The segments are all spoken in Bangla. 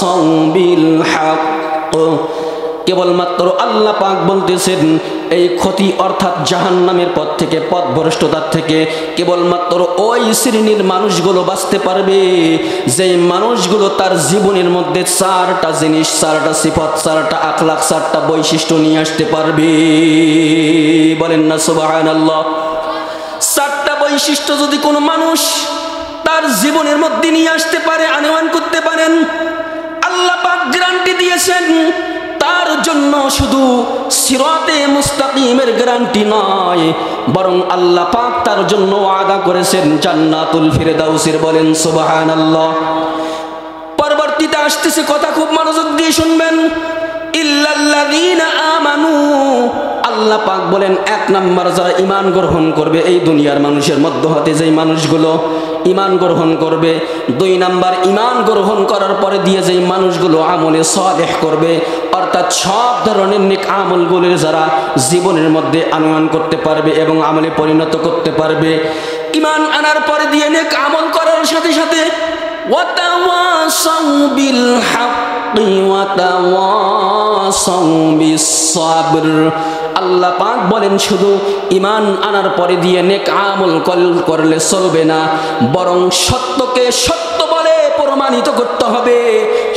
তাওয়াসাউ বিল হক। কেবলমাত্র আল্লাহ পাক বলতেছেন এই ক্ষতি অর্থাৎ জাহান্নামের পথ থেকে, পথভ্রষ্টতার থেকে কেবলমাত্র ওই শ্রেণীর মানুষগুলো বাঁচতে পারবে যেই মানুষগুলো তার জীবনের মধ্যে চারটা জিনিস, চারটা সিফত, চারটা আখলাক, চারটা বৈশিষ্ট্য নিয়ে আসতে পারবে। বলেন না সুবহানাল্লাহ। চারটা বৈশিষ্ট্য যদি কোনো মানুষ তার জীবনের মধ্যে নিয়ে আসতে পারে, আনয়ন করতে পারেন, আল্লাহ পাক গ্যারান্টি দিয়েছেন তার জন্য শুধু সিরাতে মুস্তাকিমের গ্যারান্টি নয়, বরং আল্লাহ পাক তার জন্য ওয়াদা করেছেন জান্নাতুল ফিরদাউসের। বলেন সুবহানাল্লাহ। পরবর্তীতে আসতেছে, কথা খুব মনোযোগ দিয়ে শুনবেন। ইল্লাল্লাযীনা আমানু, আল্লাহ পাক বলেন এক নাম্বার যারা ঈমান গ্রহণ করবে এই দুনিয়ার মানুষের মধ্য হতে, যেই মানুষগুলো ঈমান গ্রহণ করবে। দুই নাম্বার, ঈমান গ্রহণ করার পরে দিয়ে যেই মানুষগুলো আমলে সালেহ করবে, অর্থাৎ সব ধরনের নেক আমলগুলোর যারা জীবনের মধ্যে আনয়ন করতে পারবে এবং আমলে পরিণত করতে পারবে। ঈমান আনার পরে দিয়ে নেক আমল করার সাথে সাথে ওয়াতাওয়াসাউ বিল হাক্কি ওয়াতাওয়াসাউ বিস সাবর। আল্লাহ পাক বলেন শুধু ঈমান আনার পরে দিয়ে নেক আমল করলে চলবে না, বরং সত্যকে সত্য বলে প্রমাণিত করতে হবে,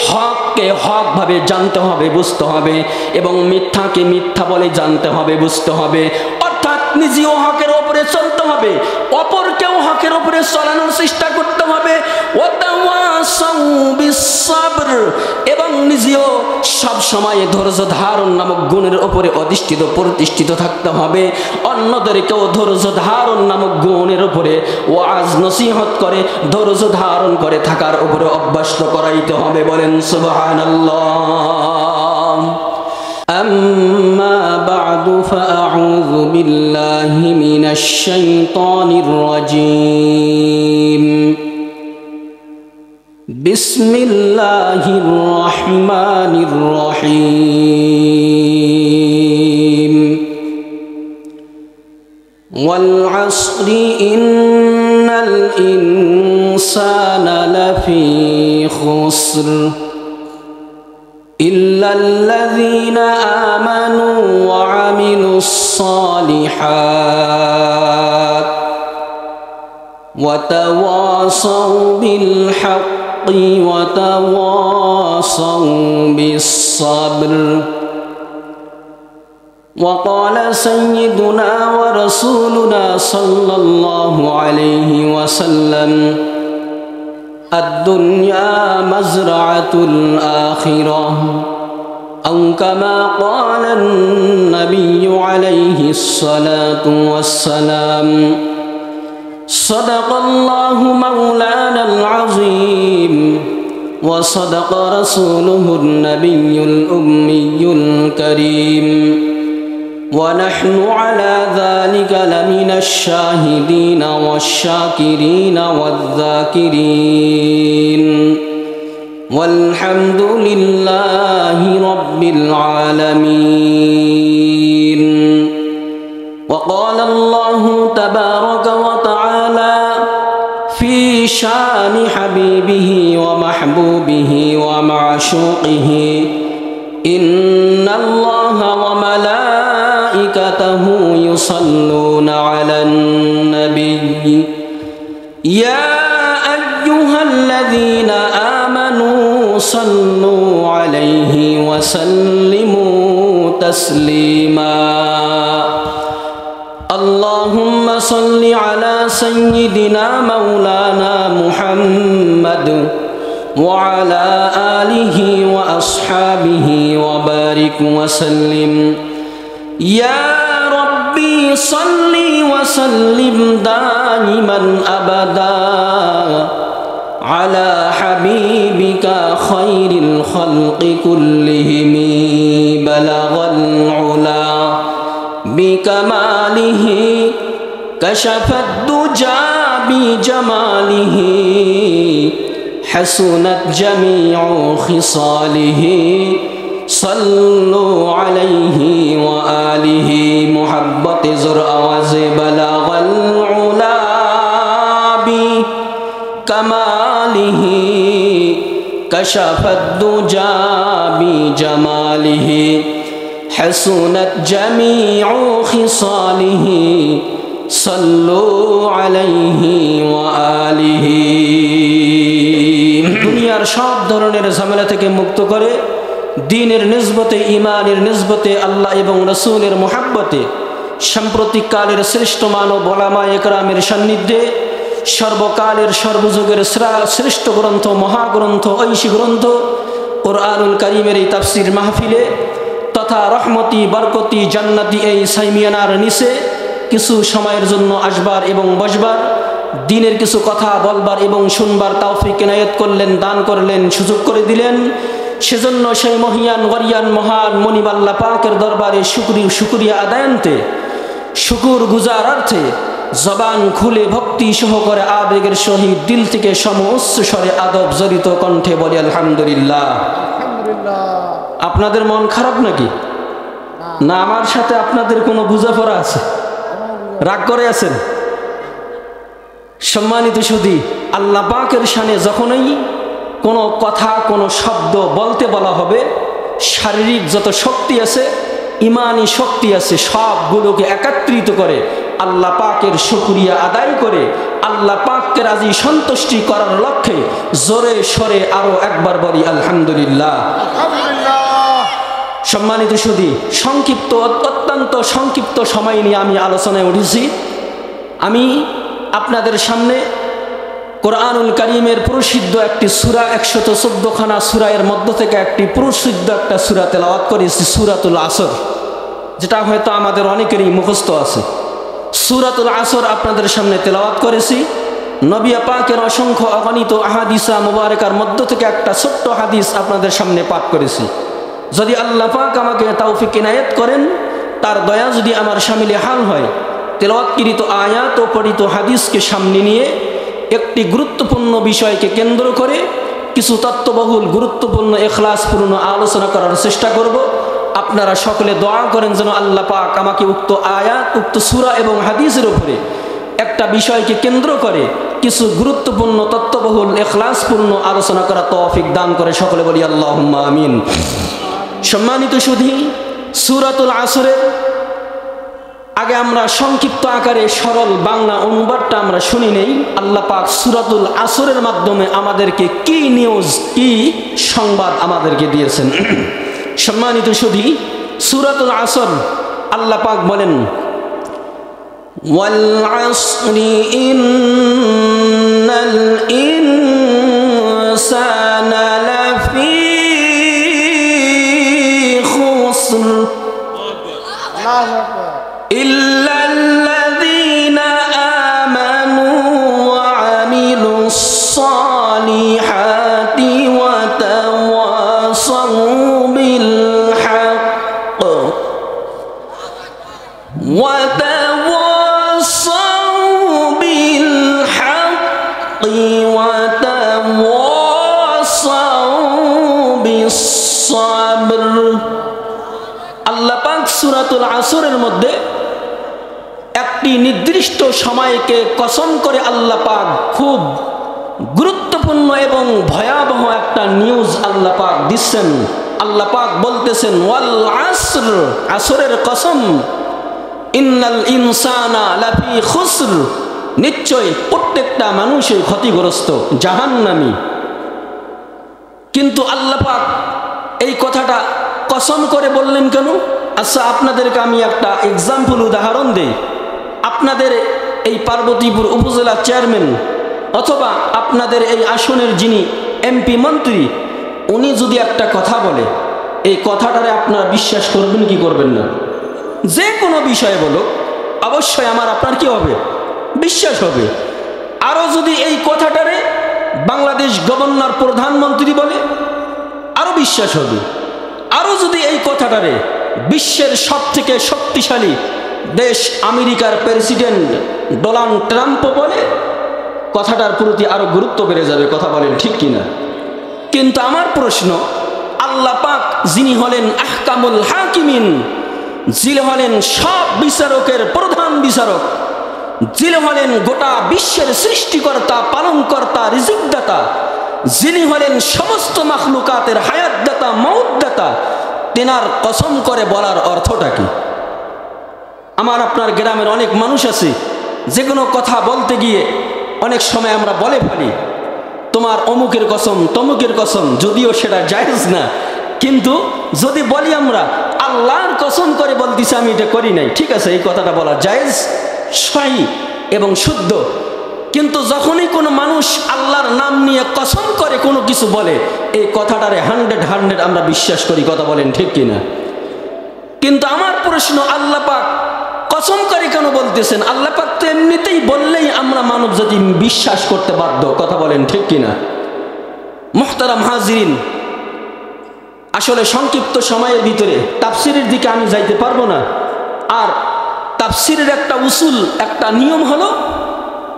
হককে হক ভাবে জানতে হবে, বুঝতে হবে, এবং মিথ্যাকে মিথ্যা বলে জানতে হবে, বুঝতে হবে। অর্থাৎ নিজেও হকের উপরে চলতে হবে, অপরকেও হকের উপরে চলানোর চেষ্টা করতে হবে। ওয়াতাওয়াসাউ বিস সাবর, এবং নিজেও সব সময় ধৈর্য ধারণ নামক গুণের উপরে অধিষ্ঠিত প্রতিষ্ঠিত থাকতে হবে। অন্যদেরকেও ধৈর্য ধারণ নামক গুণের উপরে ওয়াজ নসিহত করে ধৈর্য ধারণ করে থাকার উপরে অভ্যস্ত করাইতে হবে। বলেন সুবহানাল্লাহ। আম্মা বা'দু ফাআউযু বিল্লাহি মিনাশ শাইতানির রাজীম। বিসমিল্লাহির রহমানির রহিম। ওয়াল আসরি ইন্নাল ইনসানা লাফি খুসর ইল্লাল্লাযীনা আমানু ওয়া আমিলুস সালিহাত ওয়া তাওয়াসাউ বিল হাক্কি ওয়া তাওয়াসাউ বিস সাবর। وقال سيدنا ورسولنا صلى الله عليه وسلم الدنيا مزرعة الآخرة، أو كما قال النبي عليه الصلاة والسلام. صدق الله مولانا العظيم، وصدق رسوله النبي الأمي الكريم، ونحن على ذلك لمن الشاهدين والشاكرين والذاكرين، والحمد لله رب العالمين. وقال الله تبارك وتعالى في شان حبيبه ومحبوبه ومعشوقه: إن الله وملائكته يصلون على النبي يا أيها الذين آمنوا صلوا عليه وسلموا تسليما. اللهم صل على سيدنا مولانا محمد وعلى آله وأصحابه وبارك وسلم. يا ربي صل وسلم دائما أبدا على حبيبك خير الخلق كلهم. بلغ العلا بكماله، كشف الدجى بجماله، حسنت جميع خصاله. صلوا عليه وآله محبت زر آواز. بلغ العلا بكماله، كشف الدجى بجماله حسنت جميع خصاله صلوا عليه وآله দুনিয়ার সব ধরনের ঝামেলা থেকে মুক্ত করে দ্বীনের নিসবতে ঈমানের নিসবতে আল্লাহ এবং রাসূলের মুহাব্বতে সাম্প্রতিক কালের শ্রেষ্ঠ মানব ওলামায়ে কেরামের সান্নিধ্যে সর্বকালের সর্বযুগের শ্রেষ্ঠ গ্রন্থ মহাগ্রন্থ ঐশী গ্রন্থ কুরআনুল কারীমের এই তাফসীর মাহফিলে তথা রহমতি বরকতি জান্নাতি এই সাইমিয়ানার নিচে কিছু সময়ের জন্য আসবার এবং বসবার দ্বীনের কিছু কথা বলবার এবং শুনবার তৌফিক ইনায়েত করলেন, দান করলেন, সুযোগ করে দিলেন। সেজন্য সেই মহিয়ান গরিয়ান মহান মনিব আল্লাহ পাকের দরবারে শুকরিয়া আদায়ান্তে শুকুর গুজারার্থে জবান খুলে ভক্তি সহকারে আবেগের সহিত দিল থেকে সমউচ্চ স্বরে আদব জড়িত কণ্ঠে বলি আলহামদুলিল্লাহ। আপনাদের মন খারাপ নাকি? না আমার সাথে আপনাদের কোনো বুঝাপড়া আছে? রাগ করে আছেন? সম্মানিত সুধী, আল্লাহ পাকের শানে যখনই কোনো কথা কোনো শব্দ বলতে বলা হবে, শারীরিক যত শক্তি আছে ইমানি শক্তি আছে সবগুলোকে একত্রিত করে আল্লাহ পাকের শুকরিয়া আদায় করে আল্লাহ পাককে রাজি সন্তুষ্টি করার লক্ষ্যে জোরে সরে আরো একবার বলি আলহামদুলিল্লাহ। সম্মানিত সুধী, অত্যন্ত সংক্ষিপ্ত সময় নিয়ে আমি আলোচনায় উঠেছি। আমি আপনাদের সামনে কোরআনুল কারীমের প্রসিদ্ধ একটি সূরা 114খানা সূরার মধ্য থেকে একটি প্রসিদ্ধ একটা সূরা তেলাওয়াত করেছি, সূরাতুল আসর, যেটা হয়তো আমাদের অনেকেরই মুখস্থ আছে। সূরাতুল আসর আপনাদের সামনে তেলাওয়াত করেছি। নবী পাকের অসংখ্য অগণিত আহাদিসা মুবারকার মধ্য থেকে একটা ছোট্ট হাদিস আপনাদের সামনে পাঠ করেছি। যদি আল্লাহ পাক আমাকে তৌফিক ইনায়েত করেন, তার দয়া যদি আমার শামিলে হাল হয়, তেলাওয়াতকৃত আয়াত ও পঠিত হাদিসকে সামনে নিয়ে একটি গুরুত্বপূর্ণ বিষয়কে কেন্দ্র করে কিছু তত্ত্ববহুল গুরুত্বপূর্ণ ইখলাসপূর্ণ আলোচনা করার চেষ্টা করব। আপনারা সকলে দোয়া করেন যেন আল্লাহ পাক আমাকে উক্ত আয়াত, উক্ত সূরা এবং হাদিসের উপরে একটা বিষয়কে কেন্দ্র করে কিছু গুরুত্বপূর্ণ তত্ত্ববহুল ইখলাসপূর্ণ আলোচনা করা তৌফিক দান করে। সকলে বলি আল্লাহুম্মা আমিন। সম্মানিত সুধী, সূরাতুল আসরের আগে আমরা সংক্ষিপ্ত আকারে সরল বাংলা অনুবাদটা আমরা শুনি নেই। আল্লাহ পাক সূরাতুল আসরের মাধ্যমে আমাদেরকে কি নিউজ, কি সংবাদ আমাদেরকে দিয়েছেন। সম্মানিত সুধী, সূরাতুল আসর আল্লাহ পাক বলেন, ওয়াল আসরি ইন্নাল ইনসানা লাফি খুসর إلا الذين آمنوا وعملوا الصالحات وتواصوا بالحق وتواصوا بالصبر। আল্লাহ পাক সূরাতুল আসরের মধ্যে একটি নির্দিষ্ট সময়কে কসম করে আল্লাহ পাক খুব গুরুত্বপূর্ণ এবং ভয়াবহ একটা নিউজ আল্লাহ পাক দিচ্ছেন। আল্লাহ পাক বলতেছেন, ওয়াল আসর, আসরের কসম, ইন্নাল ইনসানা লাফি খুসর, নিশ্চয় প্রত্যেকটা মানুষই ক্ষতিগ্রস্ত, জাহান্নামী। কিন্তু আল্লাহ পাক এই কথাটা কসম করে বললেন কেন? আচ্ছা, আপনাদেরকে আমি একটা এক্সাম্পল উদাহরণ দেই। আপনাদের এই পার্বতীপুর উপজেলা চেয়ারম্যান অথবা আপনাদের এই আসনের যিনি এমপি মন্ত্রী, উনি যদি একটা কথা বলে, এই কথাটারে আপনারা বিশ্বাস করবেন কি করবেন না? যে কোনো বিষয়ে বলো, অবশ্যই আপনার কি হবে? বিশ্বাস হবে। আরও যদি এই কথাটারে বাংলাদেশ গভর্নর প্রধানমন্ত্রী বলে, আরও বিশ্বাস হবে। আরও যদি এই কথাটারে বিশ্বের সবথেকে শক্তিশালী দেশ আমেরিকার প্রেসিডেন্ট ডোনাল্ড ট্রাম্প বলে, কথাটার প্রতি আরো গুরুত্ব বেড়ে যাবে। কথা বলেন ঠিক কিনা? কিন্তু আমার প্রশ্ন, আল্লাহ পাক যিনি হলেন আহকামুল হাকিমিন, যিনি হলেন সব বিচারকের প্রধান বিচারক, যিনি হলেন গোটা বিশ্বের সৃষ্টিকর্তা, পালনকর্তা, রিজিকদাতা, যিনি হলেন সমস্ত মাখলুকাতের হায়াতদাতা মউতদাতা, তেনার কসম করে বলার অর্থটা কি? আমার আপনার গ্রামের অনেক মানুষ আছে, যে কোনো কথা বলতে গিয়ে অনেক সময় আমরা বলে ফেলি তোমার অমুকের কসম তমুকের কসম, যদিও সেটা জায়েজ না, কিন্তু যদি বলি আমরা আল্লাহর কসম করে বলতেছি আমি এটা করি নাই, ঠিক আছে, এই কথাটা বলা জায়েজ, সহি এবং শুদ্ধ। কিন্তু যখনই কোনো মানুষ আল্লাহর নাম নিয়ে কসম করে কোনো কিছু বলে, এই কথাটারে 100 আমরা বিশ্বাস করি, কথা বলেন ঠিক কিনা? কিন্তু আমার প্রশ্ন, আল্লাহ পাক কসম করে কেন বলতেছেন? আল্লাহ পাক তো এমনিতেই বললেই আমরা মানব জাতি বিশ্বাস করতে বাধ্য, কথা বলেন ঠিক কিনা? মুহতারাম হাজিরিন, আসলে সংক্ষিপ্ত সময়ের ভিতরে তাফসিরের দিকে আমি যাইতে পারবো না। আর তাফসিরের একটা উসুল, একটা নিয়ম হলো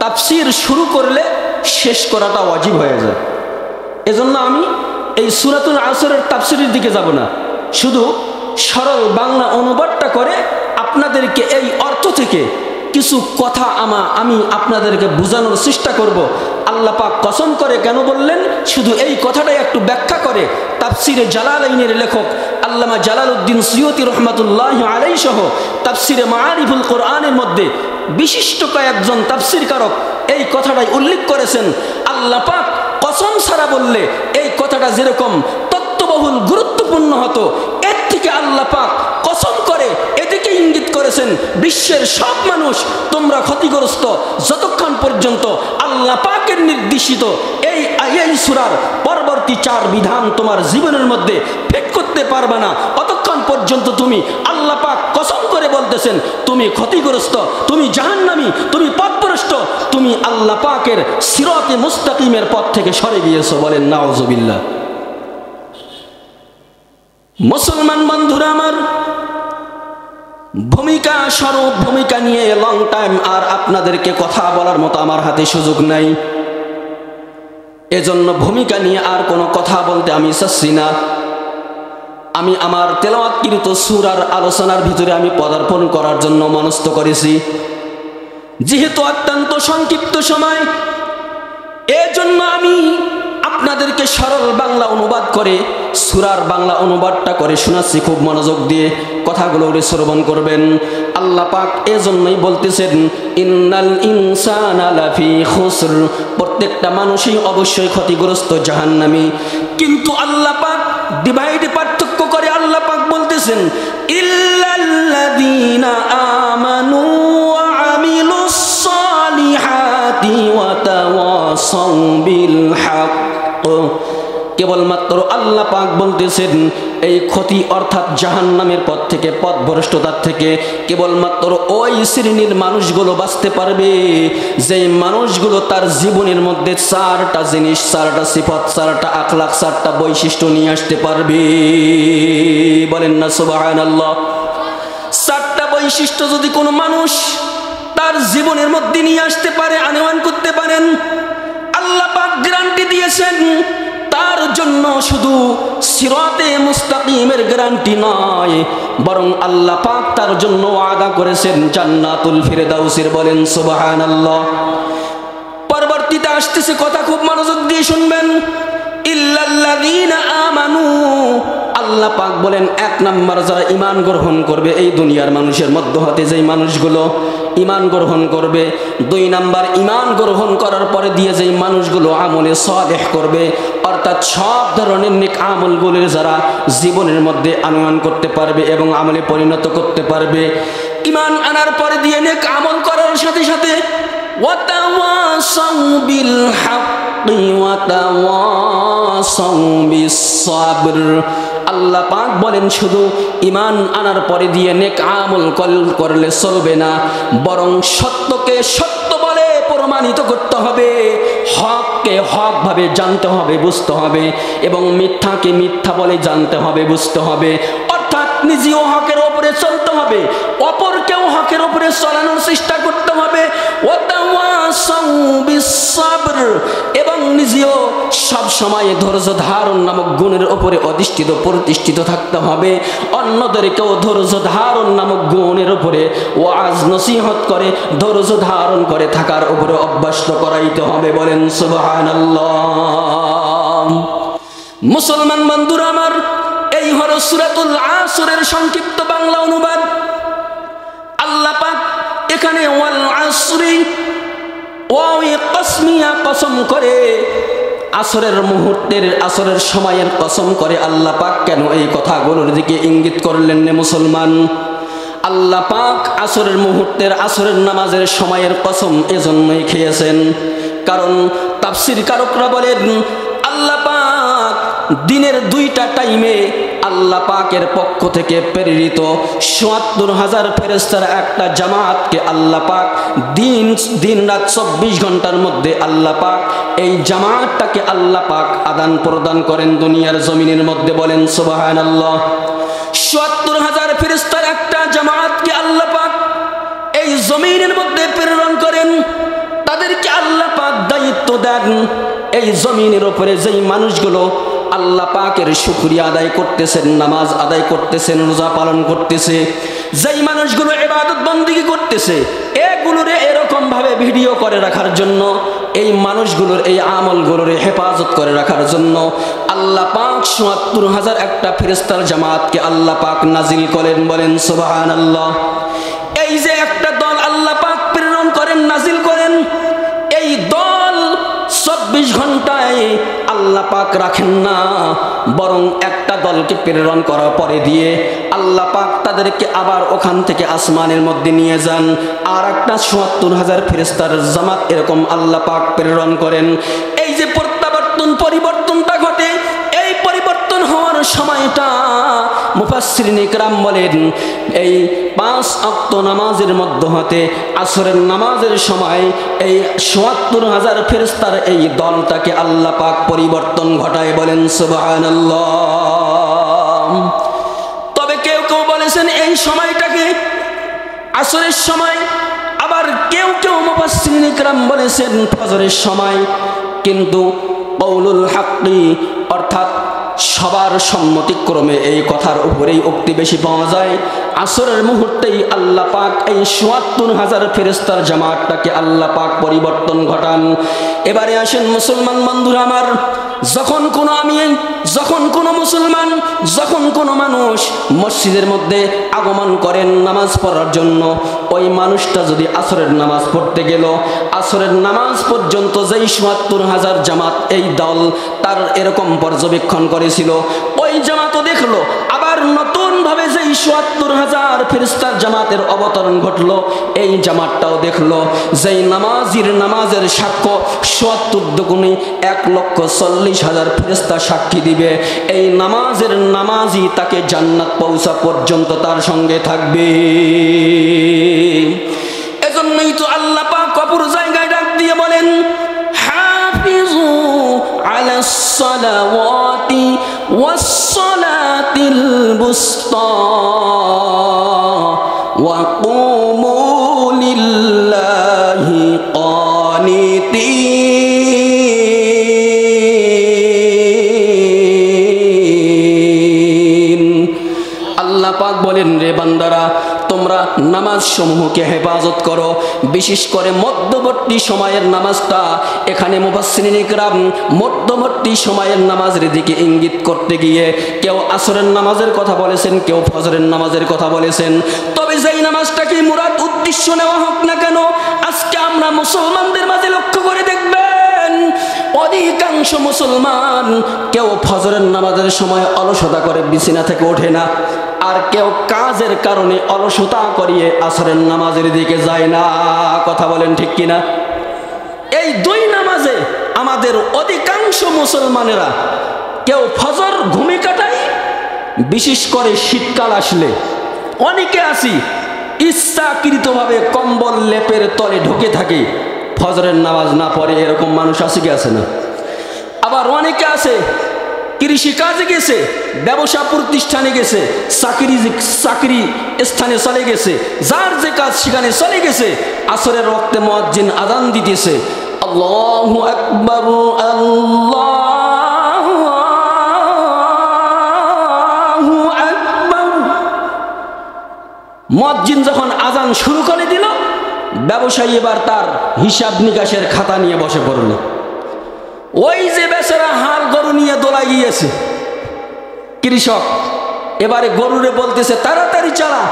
তাফসির শুরু করলে শেষ করাটা ওয়াজিব হয়ে যায়। এজন্য আমি এই সূরাতুল আসরের তাফসিরের দিকে যাব না, শুধু সরল বাংলা অনুবাদটা করে আপনাদেরকে এই অর্থ থেকে কিছু কথা আমি আপনাদেরকে বোঝানোর চেষ্টা করব। আল্লাহ পাক কসম করে কেন বললেন, শুধু এই কথাটাই একটু ব্যাখ্যা করে তাফসিরে জালালাইনের লেখক আল্লামা জালালউদ্দিন সুয়ুতী রহমাতুল্লাহি আলাইহি সহ তাফসিরে মাআরিফুল কোরআনের মধ্যে বিশিষ্ট কয়েকজন তাফসিরকারক এই কথাটাই উল্লেখ করেছেন। আল্লাহ পাক কসম ছাড়া বললে এই কথাটা যেরকম তত্ত্ববহুল গুরুত্বপূর্ণ হতো, এর থেকে আল্লাহ পাক কসম করে এদিকে ইঙ্গিত করেছেন বিশ্বের সব মানুষ তোমরা ক্ষতিগ্রস্ত, যতক্ষণ পর্যন্ত আল্লাহ পাকের নির্দেশিত এই সূরার পরবর্তী 4 বিধান তোমার জীবনের মধ্যে ফিট করতে পারবে না, অতক্ষণ পর্যন্ত তুমি, আল্লাহ পাক কসম করে বলতেছেন, তুমি ক্ষতিগ্রস্ত, তুমি জাহান্নামী, তুমি পথভ্রষ্ট, তুমি আল্লাহ পাকের সিরাতে মুস্তাকিমের পথ থেকে সরে গিয়েছো। বলেন নাউজুবিল্লাহ। মুসলমান বন্ধুরা আমার, ভূমিকা স্বরূপ ভূমিকা নিয়ে লং টাইম আর আপনাদেরকে কথা বলার মতো আমার হাতে সুযোগ নাই, এজন্য ভূমিকা নিয়ে আর কোনো কথা বলতে আমি চাচ্ছি না। আমি আমার তেলাওয়াতকৃত সূরার আলোচনার ভিতরে আমি পদার্পণ করার জন্য মনস্থ করেছি, যেহেতু অত্যন্ত সংক্ষিপ্ত সময়, এজন্য আমি আপনাদেরকে সরল বাংলা অনুবাদ করে সূরার বাংলা অনুবাদটা করে শোনাচ্ছি। খুব মনোযোগ দিয়ে কথাগুলো শ্রবণ করবেন। আল্লাহ পাক এজন্যই বলতেছেন ইন্নাল ইনসানা লাফি খুসর, প্রত্যেকটা মানুষই অবশ্যই ক্ষতিগ্রস্ত, জাহান্নামী। কিন্তু আল্লাহ পাক ডিভাইড পার্থক্য করে আল্লাহ পাক বলতেছেন ইল্লাল্লাযীনা আমানু ওয়া আমিলুস সালিহাতি ওয়া তাওয়াসাউ বিল হক। কেবলমাত্র আল্লাহ পাক বলতেছেন এই ক্ষতি অর্থাৎ জাহান্নামের পথ থেকে, পথভ্রষ্টতার থেকে কেবলমাত্র ওই শ্রেণীর মানুষগুলো বাঁচতে পারবে যেই মানুষগুলো তার জীবনের মধ্যে 4টা জিনিস, 4টা সিফত, 4টা আখলাক, 4টা বৈশিষ্ট্য নিয়ে আসতে পারবে। বলেন না সুবহানাল্লাহ। 4টা বৈশিষ্ট্য যদি কোনো মানুষ তার জীবনের মধ্যে নিয়ে আসতে পারে, আনয়ন করতে পারেন, আল্লাহ পাক গ্যারান্টি দিয়েছেন তার জন্য শুধু সিরাতে মুস্তাকিমের গ্যারান্টি নয়, বরং আল্লাহ পাক তার জন্য ওয়াদা করেছেন জান্নাতুল ফিরদাউসের। বলেন সুবহানাল্লাহ। পরবর্তীতে আসতেছে কথা, খুব মনোযোগ দিয়ে শুনবেন। ইল্লাল্লাযীনা আমানু, আল্লাহ পাক বলেন 1 নাম্বার যারা ঈমান গ্রহণ করবে এই দুনিয়ার মানুষের মধ্য হতে, যেই মানুষগুলো ঈমান গ্রহণ করবে। 2 নাম্বার, ঈমান গ্রহণ করার পরে দিয়ে যেই মানুষগুলো আমলে সালেহ করবে, অর্থাৎ সব ধরনের নেক আমলগুলোর যারা জীবনের মধ্যে আনয়ন করতে পারবে এবং আমলে পরিণত করতে পারবে। ঈমান আনার পরে দিয়ে নেক আমল করার সাথে সাথে ওয়াতাওয়াসাউ বিল হাক্কি ওয়াতাওয়াসাউ বিস সাবর। আল্লাহ পাক বলেন শুধু ঈমান আনার পরে দিয়ে নেক আমল করলে চলবে না, বরং সত্যকে সত্য বলে প্রমাণিত করতে হবে, হককে হক ভাবে জানতে হবে, বুঝতে হবে, এবং মিথ্যাকে মিথ্যা বলে জানতে হবে, বুঝতে হবে। অর্থাৎ নিজেও হকের উপরে চলতে হবে, অপরকেও হকের উপরে চলানোর চেষ্টা করতে হবে। ওয়াতাওয়াসাউ বিস সাবর, এবং নিজেও সব সময় ধৈর্য ধারণ নামক গুণের উপরে অধিষ্ঠিত প্রতিষ্ঠিত থাকতে হবে। অন্যদেরকেও ধৈর্য ধারণ নামক গুণের উপরে ওয়াজ নসিহত করে ধৈর্য ধারণ করে থাকার উপরে অভ্যস্ত করাইতে হবে। বলেন সুবহানাল্লাহ। মুসলমান বন্ধুরা আমার, এই হলো সূরাতুল আসরের সংক্ষিপ্ত বাংলা অনুবাদ। আল্লাহ পাক এখানে ওয়াল আসরি ওয়াই কসমিয়া কসম করে, আসরের মুহূর্তের আসরের সময়ের কসম করে আল্লাহ পাক কেন এই কথাগুলোর দিকে ইঙ্গিত করলেন রে মুসলমান? আল্লাহ পাক আসরের মুহূর্তের আসরের নামাজের সময়ের কসম এজন্যই খেয়েছেন, কারণ তাফসীর কারকরা বলেন আল্লাহ পাক দিনের দুইটা টাইমে আল্লাহ পাকের পক্ষ থেকে প্রেরিত ৭৪,০০০ ফেরেশতার একটা জামাতকে আল্লাহ পাক দিন রাত ২৪ ঘন্টার মধ্যে আল্লাহ পাক এই জামাতটাকে আল্লাহ পাক আদান প্রদান করেন দুনিয়ার জমিনের মধ্যে। বলেন সুবহানাল্লাহ। ৭৪,০০০ ফেরেশতার একটা জামাতকে আল্লাহ পাক এই জমিনের মধ্যে প্রেরণ করেন। তাদেরকে আল্লাহ পাক দায়িত্ব দেন এই জমিনের উপরে যেই মানুষগুলো আল্লাহ পাকের শুকরিয়া আদায় করতেছেন, নামাজ আদায় করতেছেন, রোজা পালন করতেছে, যেই মানুষগুলো ইবাদত বন্দেগী করতেছে, এগুলোর এরকম ভাবে ভিডিও করে রাখার জন্য, এই মানুষগুলোর এই আমলগুলোর হেফাজত করে রাখার জন্য আল্লাহ পাক ৭৪,০০০ একটা ফেরেশতার জামাতকে আল্লাহ পাক নাজিল করেন। বলেন সুবহানাল্লাহ। এই যে একটা দল আল্লাহ পাক প্রেরণ করেন, নাজিল করেন, এই দল ২৪ ঘন্টায় আল্লাহ পাক রাখেন না, বরং একটা দলকে প্রেরণ করার পরে দিয়ে আল্লাহ পাক তাদেরকে আবার ওখান থেকে আসমানের মধ্যে নিয়ে যান, আর একটা ৭৪,০০০ ফেরেশতার জামাত এরকম আল্লাহ পাক প্রেরণ করেন। এই যে পরিবর্তনটা ঘটে, এই পরিবর্তন হওয়ার সময়টা মুফাসসিরিন ইকরাম বলেন এই ৫ ওয়াক্ত নামাজের মধ্যে হতে আসরের নামাজের সময় এই ৭৪,০০০ ফেরেশতার এই দলটাকে আল্লাহ পাক পরিবর্তন ঘটায়। বলেন সুবহানাল্লাহ। তবে কেউ কেউ বলেছেন এই সময়টাকে আসরের সময়, আবার কেউ কেউ মুফাসসিরিন ইকরাম বলেছেন ফজরের সময়। কিন্তু কওলুল হাক্কি অর্থাৎ সবার সম্মতিক্রমে এই কথার উপরেই উক্তি বেশি পাওয়া যায়, আসরের মুহূর্তেই আল্লাহ পাক এই ৭৪,০০০ ফেরেশতার জামাতটাকে আল্লাহ পাক পরিবর্তন ঘটান। এবারে আসেন মুসলমান বন্ধুরা আমার, যখন কোনো মুসলমান, যখন কোনো মানুষ মসজিদের মধ্যে আগমন করেন নামাজ পড়ার জন্য, ওই মানুষটা যদি আসরের নামাজ পড়তে গেল, আসরের নামাজ পর্যন্ত যেই ৭৪,০০০ জামাত এই দল তার এরকম পর্যবেক্ষণ করেছিল, ওই জামাতও দেখলো, আবার নতুন ভাবে যেই ৭৪,০০০ ফেরেশতার জামাতের অবতরণ ঘটলো, এই জামাতটাও দেখলো। যেই নামাজের সাক্ষ্য ৭৪ দুগুণে ১,৪০,০০০ ফেরেশতা সাক্ষী দিবে, এই নামাজি তাকে জান্নাত পৌঁছা পর্যন্ত তার সঙ্গে থাকবে। এজন্যই তো আল্লাহ পাক অপর জায়গায় ডাক দিয়ে বলেন হাফিজু আলাস সালাওয়াতি ওয়াস সালাতিল বুসতা ওয়া কুমু লিল্লাহি কানিতিন। আল্লাহ পাক বলেন রে বান্দারা, তোমরা নামাজ সমূহকে হেফাজত করো, বিশেষ করে মধ্যবর্তী সময়ের নামাজটা। এখানে মুফাসসিরিন ইকরাম মধ্যবর্তী সময়ের নামাজের দিকে ইঙ্গিত করতে গিয়ে কেউ আসরের নামাজের কথা বলেছেন, কেউ ফজরের নামাজের কথা বলেছেন। তবে যেই নামাজটাকে মুরাদ উদ্দেশ্য নেওয়া হোক না কেন, আজকে আমরা মুসলমানদের মাঝে লক্ষ্য করে দেখবেন অধিকাংশ মুসলমান কেউ ফজরের নামাজের সময় অলসতা করে বিছানা থেকে ওঠে না, আর কেউ কাজের কারণে অলসতা করিয়ে আসরের নামাজের দিকে যায় না। কথা বলেন ঠিক কিনা? এই দুই নামাজে আমাদের অধিকাংশ মুসলমানেরা কেউ ফজর ঘুমে কাটায়, বিশেষ করে শীতকাল আসলে অনেকে আছি ইচ্ছাকৃতভাবে কম্বল লেপের তলে ঢুকে থাকে, ফজরের নামাজ না পড়ে, এরকম মানুষ আছে কি আছে না? আবার অনেকে আছে কৃষি কাজে গেছে, ব্যবসা প্রতিষ্ঠানে গেছে, চাকরি স্থানে চলে গেছে, যার যে কাজ সেখানে চলে গেছে, আসরের ওয়াক্তে মুয়াজ্জিন আযান দিতেছে, আল্লাহু আকবার আল্লাহু আকবার। মুয়াজ্জিন যখন আযান শুরু করে দিল, ব্যবসায়ী এবার তার হিসাব নিকাশের খাতা নিয়ে বসে পড়ল। ওই যে বেচারা হাল গরু নিয়ে দোলাই গিয়েছে কৃষক, এবারে গরুরে বলতেছে তাড়াতাড়ি চালা,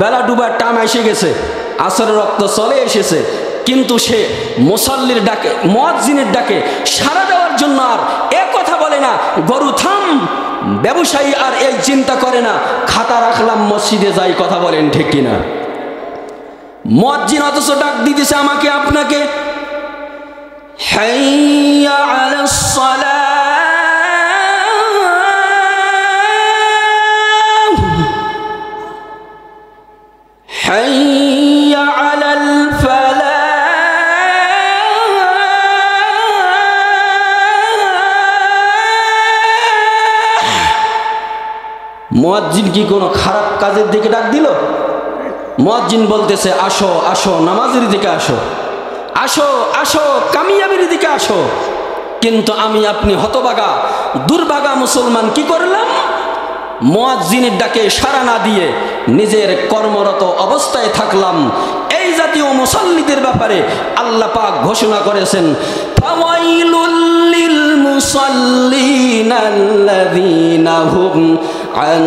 বেলা ডুবার টাইম এসে গেছে, আসরের রক্ত চলে এসেছে, কিন্তু সে মুসাল্লির ডাকে, মুয়াজ্জিনের ডাকে সাড়া দেওয়ার জন্য আর এ কথা বলে না, গরু থাম। ব্যবসায়ী আর এই চিন্তা করে না, খাতা রাখলাম মসজিদে যাই, কথা বলেন ঠিক কিনা? মুয়াজ্জিন অথচ ডাক দিতেছে আমাকে আপনাকে, হাইয়া আলাস সালাহ, হাইয়া আলাল ফালাহ। মুয়াজ্জিন কি কোনো খারাপ কাজের দিকে ডাক দিল? মুয়াজ্জিন বলতেছে আসো আসো, নামাজের দিকে আসো, আসো আসো, কামিয়াবির দিকে আসো। কিন্তু আমি আপনি হতভাগা দুর্ভাগা মুসলমান কি করলাম? মুয়াজ্জিনের ডাকে সাড়া না দিয়ে নিজের কর্মরত অবস্থায় থাকলাম। এই জাতীয় মুসাল্লিদের ব্যাপারে আল্লাহ পাক ঘোষণা করেছেন, ফাওয়াইলুল লিল মুসাল্লিনা আল্লাযীনা হুম আন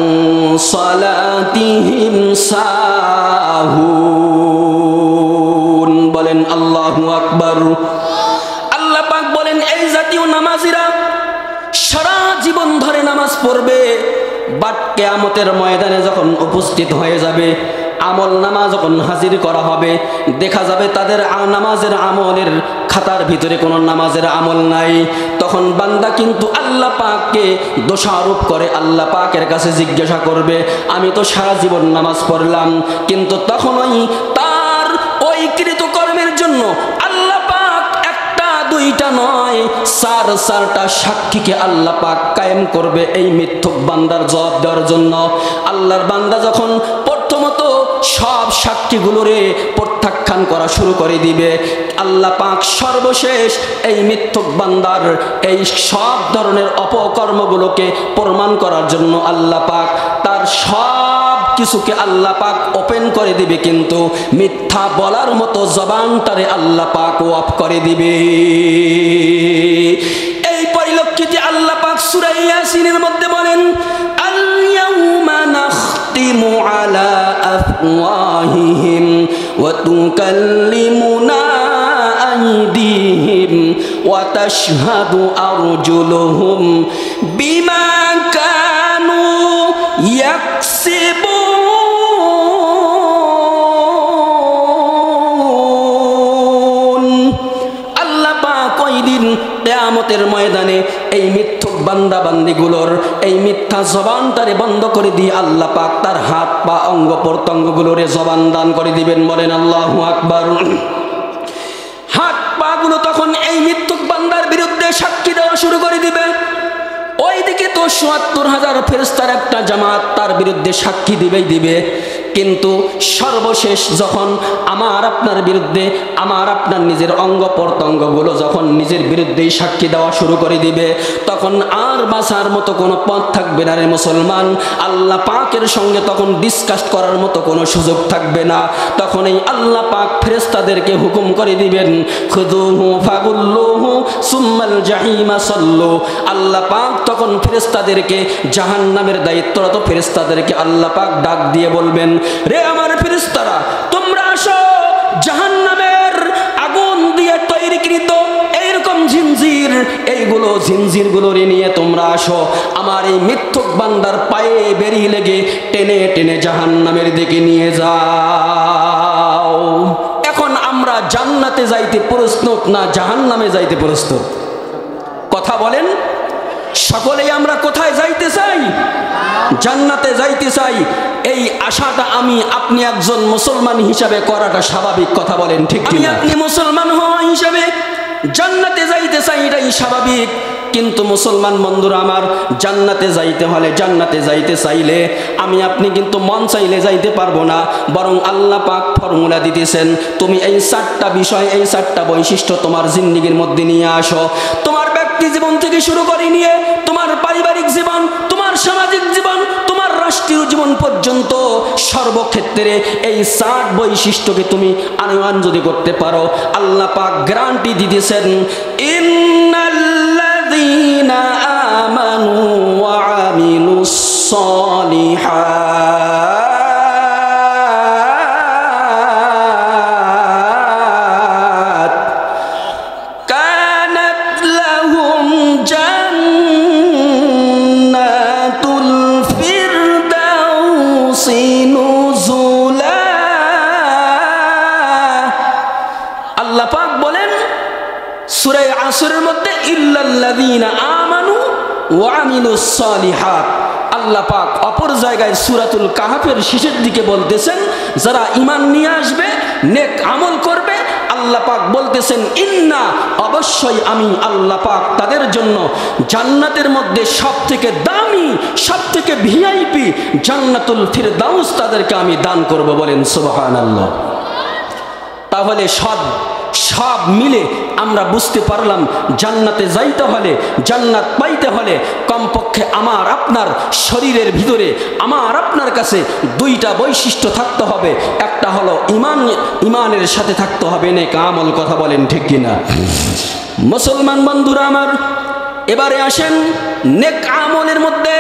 সালাতিহিম সাহুন। বলেন আল্লাহু আকবার। আল্লাহ পাক বলেন এই জাতীয় নামাজিরা সারা জীবন ধরে নামাজ পড়বে, বাট কিয়ামতের ময়দানে যখন উপস্থিত হয়ে যাবে, আমল নামা যখন হাজির করা হবে, দেখা যাবে তাদের নামাজের আমলের খাতার ভিতরে কোনো নামাজের আমল নাই। তখন বান্দা কিন্তু আল্লাহ পাককে দোষারোপ করে আল্লাহ পাকের কাছে জিজ্ঞাসা করবে, আমি তো সারা জীবন নামাজ পড়লাম, কিন্তু তখনই তার ওই কৃতকর্মের জন্য আল্লাহ পাক একটা দুইটা নয়, চারটা সাক্ষীকে আল্লাহ পাক কায়েম করবে এই মিথ্যুক বান্দার জবাব দেওয়ার জন্য। আল্লাহর বান্দা যখন প্রথমত সব সাক্ষীগুলোরে প্রত্যাখ্যান করা শুরু করে দিবে, আল্লাহ পাক সর্বশেষ এই মিথ্যুক বান্দার এই সব ধরনের অপকর্মগুলোকে প্রমাণ করার জন্য আল্লাহ পাক তার সব কিছুকে আল্লাহ পাক ওপেন করে দিবে, কিন্তু মিথ্যা বলার মতো জবানটারে আল্লাহ পাক অফ করে দিবে। এই পরিলক্ষিতে আল্লাহ পাক সূরা ইয়াসিনের মধ্যে বলেন, আল ইয়াউমা নাখতিমু আলা আফওয়াহিহিম ওয়া তুকাল্লিমুনা আইদিহিম ওয়া তাশহাদু আরজুলুহুম বিমা কানু ইয়াকসিবুন। আল্লাহ পাক ওই দিন কিয়ামতের ময়দানে এই মিথ্যুক বান্দা বান্দিগুলোর এই মিথ্যা জবানটারে বন্ধ করে দিয়ে আল্লাহ পাক তার হাত পা অঙ্গ প্রত্যঙ্গগুলোরে জবান দান করে দিবেন। বলেন আল্লাহু আকবার। হাত পা গুলো তখন এই মিথ্যুক বান্দার বিরুদ্ধে সাক্ষী দেওয়া শুরু করে দিবে। ওইদিকে তো ৭৭,০০০ ফেরেশতার একটা জামাত তার বিরুদ্ধে সাক্ষী দিবে, কিন্তু সর্বশেষ যখন আমার আপনার বিরুদ্ধে, আমার আপনার নিজের অঙ্গ প্রত্যঙ্গগুলো যখন নিজের বিরুদ্ধেই সাক্ষী দেওয়া শুরু করে দিবে, তখন আর বাঁচার মতো কোনো পথ থাকবে না রে মুসলমান। আল্লাহ পাকের সঙ্গে তখন ডিসকাস করার মতো কোনো সুযোগ থাকবে না। তখন এই আল্লাহ পাক ফেরেশতাদেরকে হুকুম করে দিবেন, খুযুহু ফাগুল্লুহু সুম্মাল জাহিমা সাল্লু। আল্লাহ পাক তখন ফেরেশতাদেরকে জাহান্নামের দায়িত্বরত ফেরেশতাদেরকে আল্লাহ পাক ডাক দিয়ে বলবেন, রে আমার ফেরেশতারা, তোমরা আসো, জাহান্নামের আগুন দিয়ে তৈরিকৃত এইরকম জিনজির, এইগুলো জিনজিরগুলোরে নিয়ে তোমরা আসো, আমার এই মিথ্যুক বান্দার পায়ে বেরিয়ে লেগে টেনে টেনে জাহান্নামের দিকে নিয়ে যাও। এখন আমরা জান্নাতে যাইতে প্রস্তুত না জাহান্নামে যাইতে প্রস্তুত? কথা বলেন। সকলেই আমরা কোথায় যাইতে চাই? জান্নাতে যাইতে চাই। এই আশাটা আমি আপনি একজন মুসলমান হিসাবে করাটা স্বাভাবিক। কথা বলেন ঠিক কি না? আপনি মুসলমান হওয়া হিসাবে জান্নাতে যাইতে চাই, এটাই স্বাভাবিক। কিন্তু মুসলমান বন্ধুরা আমার, জান্নাতে যাইতে হলে, জান্নাতে যাইতে চাইলে আমি আপনি কিন্তু মন চাইলে যাইতে পারবো না, বরং আল্লাহ পাক ফর্মুলা দিতেছেন, তুমি এই 4টা বিষয়, এই 4টা বৈশিষ্ট্য তোমার জিন্দেগির মধ্যে নিয়ে আসো। তোমার ব্যক্তি জীবন থেকে শুরু করে নিয়ে তোমার পারিবারিক জীবন, তোমার সামাজিক জীবন, তোমার রাষ্ট্রীয় জীবন পর্যন্ত সর্বক্ষেত্রে এই 4 বৈশিষ্ট্যকে তুমি আনয়ন যদি করতে পারো, আল্লাহ পাক গ্যারান্টি দিতেছেন, ইন্নাল আমানু ওয়া আমিলুস সালিহাত কানাত লাহুম জান্নাতুল ফিরদাউসি নুজুলা। আল্লাহ পাক বলেন সূরা আসরের মধ্যে ইল্লাল্লাযীনা আমানু ওয়া আমিলুস সালিহাত। আল্লাহ পাক অপর জায়গায় সূরাতুল কাহফের শেষের দিকে বলতেছেন যারা ঈমান নিয়ে আসবে, নেক আমল করবে, আল্লাহ পাক বলতেছেন ইন্না, অবশ্যই আমি আল্লাহ পাক তাদের জন্য জান্নাতের মধ্যে সবথেকে দামি, সবথেকে ভিআইপি জান্নাতুল ফিরদাউস তাদেরকে আমি দান করব। বলেন সুবহানাল্লাহ। তাহলে সব মিলে আমরা বুঝতে পারলাম জান্নাতে যাইতে হলে, জান্নাত পাইতে হলে কমপক্ষে আমার আপনার শরীরের ভিতরে, আমার আপনার কাছে দুইটা বৈশিষ্ট্য থাকতে হবে। একটা হলো ইমানের সাথে থাকতে হবে নেক আমল। কথা বলেন ঠিক কিনা? মুসলমান বন্ধুরা আমার, এবারে আসেন নেক আমলের মধ্যে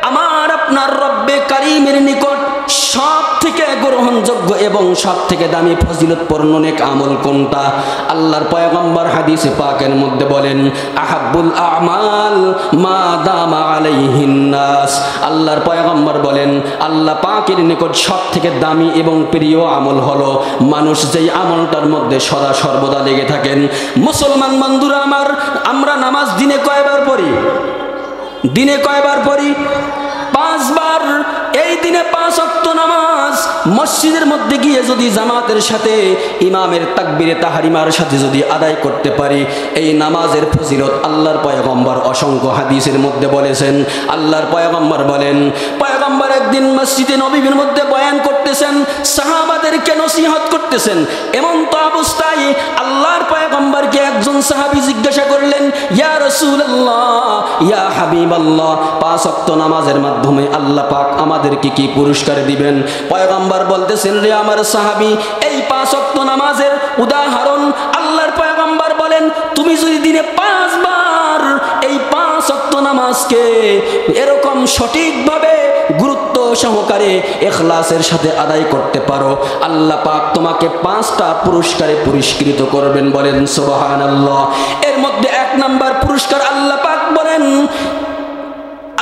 আমার আপনার রব্বে কারীমের নিকট সব থেকে গ্রহণযোগ্য এবং সব থেকে দামি ফজিলতপূর্ণ নেক আমল কোনটা? আল্লাহর পয়গম্বর হাদিসে পাকের মধ্যে বলেন আহাব্বুল আমাল মা দামা আলাইহিন নাস। আল্লাহর পয়গম্বর বলেন আল্লাহ পাকের নিকট সব থেকে দামি এবং প্রিয় আমল হলো মানুষ যেই আমলটার মধ্যে সদা সর্বদা লেগে থাকেন। মুসলমান বন্ধুরা আমার, আমরা নামাজ দিনে কয়বার পড়ি? দিনে কয়বার পড়ি? 5 বার। এই দিনে 5 ওয়াক্ত নামাজ মসজিদের মধ্যে গিয়ে যদি জামাতের সাথে ইমামের তাকবীরে তাহরিমার সাথে যদি আদায় করতে পারি, এই নামাজের ফজিলত আল্লাহর পয়গম্বর অসংখ্য হাদিসের মধ্যে বলেছেন। আল্লাহর পয়গম্বর বলেন, পয়গম্বর একদিন মসজিদে নববীর মধ্যে বয়ান করতেছেন, সাহাবাদেরকে নসিহত করতেছেন। এমন তো অবস্থায় আল্লাহর পয়গম্বরকে একজন সাহাবী জিজ্ঞাসা করলেন, ইয়া রাসূলুল্লাহ, ইয়া হাবিবাল্লাহ, 5 ওয়াক্ত নামাজের মাধ্যমে আল্লাহ পাক আমাদেরকে কি পুরস্কার দিবেন? পয়গম্বর বলতেছেন, রে আমার সাহাবী, এই 5 ওয়াক্ত নামাজের উদাহরণ আল্লাহর পয়গম্বর বলেন, তুমি যদি দিনে 5 বার এই 5 ওয়াক্ত নামাজকে এরকম সঠিকভাবে গুরুত্ব সহকারে ইখলাসের সাথে আদায় করতে পারো, আল্লাহ পাক তোমাকে 5টা পুরস্কারে পুরস্কৃত করবেন। বলেন সুবহানাল্লাহ। এর মধ্যে 1 নাম্বার পুরস্কার আল্লাহ পাক বলেন,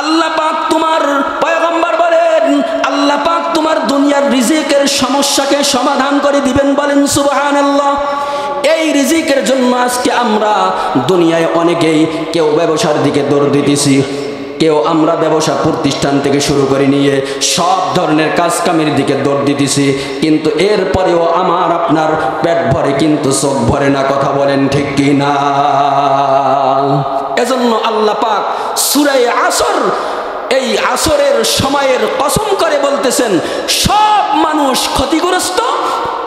আল্লাহ পাক তোমার, পয়গম্বর বলেন আল্লাহ পাক তোমার দুনিয়ার রিজিকের সমস্যাকে সমাধান করে দিবেন। বলেন সুবহানাল্লাহ। এই রিজিকের জন্য আজকে আমরা দুনিয়ায় অনেকেই কেউ ব্যবসার দিকে দৌড় দিতেছি, কেউ আমরা ব্যবসা প্রতিষ্ঠান থেকে শুরু করে নিয়ে সব ধরনের কাজ কামের দিকে দৌড় দিতেছি, কিন্তু এরপরেও আমার আপনার পেট ভরে কিন্তু চোখ ভরে না। কথা বলেন ঠিক কি না? এজন্য আল্লাহ পাক সূরা আসর, এই আসরের সময়ের কসম করে বলতেছেন সব মানুষ ক্ষতিগ্রস্ত,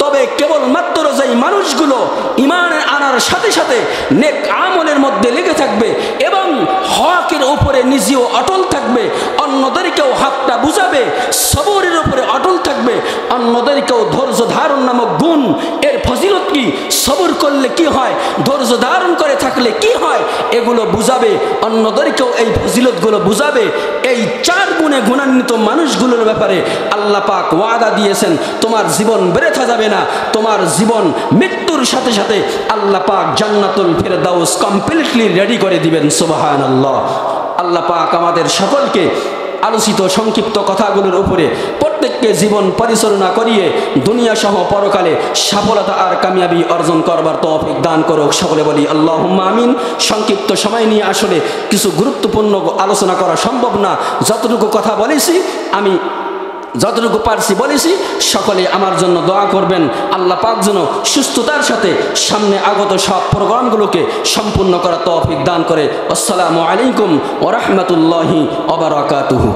তবে কেবলমাত্র যেই মানুষগুলো ঈমান আনার সাথে সাথে নেক আমলের মধ্যে লেগে থাকবে এবং হকের উপরে নিজেও অটল থাকবে, অন্যদেরকেও হকটা বুঝাবে, সবরের উপরে অটল থাকবে, অন্যদেরকেও ধৈর্য ধারণ নামক গুণ, এর ফজিলত কি, সবর করলে কি হয়, ধৈর্য ধারণ করে থাকলে কি হয়, এগুলো বুঝাবে, অন্যদেরকেও এই ফজিলতগুলো বুঝাবে। এই 4 গুণে গুণান্বিত মানুষগুলোর ব্যাপারে আল্লাহ পাক ওয়াদা দিয়েছেন, তোমার জীবন বৃথা যাবে না, তোমার জীবন মৃত্যুর সাথে সাথে আল্লাহ পাক জান্নাতুল ফিরদাউস কমপ্লিটলি রেডি করে দিবেন। সুবহানাল্লাহ। আল্লাহ পাক আমাদের সকলকে আলোচিত সংক্ষিপ্ত কথাগুলোর উপরে প্রত্যেককে জীবন পরিচালনা করিয়ে দুনিয়া সহ পরকালে সফলতা আর কামিয়াবি অর্জন করবার তৌফিক দান করুক। সকলে বলি আল্লাহুম্মা আমিন। সংক্ষিপ্ত সময় নিয়ে আসলে কিছু গুরুত্বপূর্ণ আলোচনা করা সম্ভব না, যতটুকু কথা বলেছি আমি যতটুকু পারছি বলেছি। সকলে আমার জন্য দোয়া করবেন, আল্লাহ পাক যেন সুস্থতার সাথে সামনে আগত সব প্রোগ্রামগুলোকে সম্পূর্ণ করা তৌফিক দান করে। আসসালামু আলাইকুম ওয়া রাহমাতুল্লাহি ওয়া বারাকাতুহু।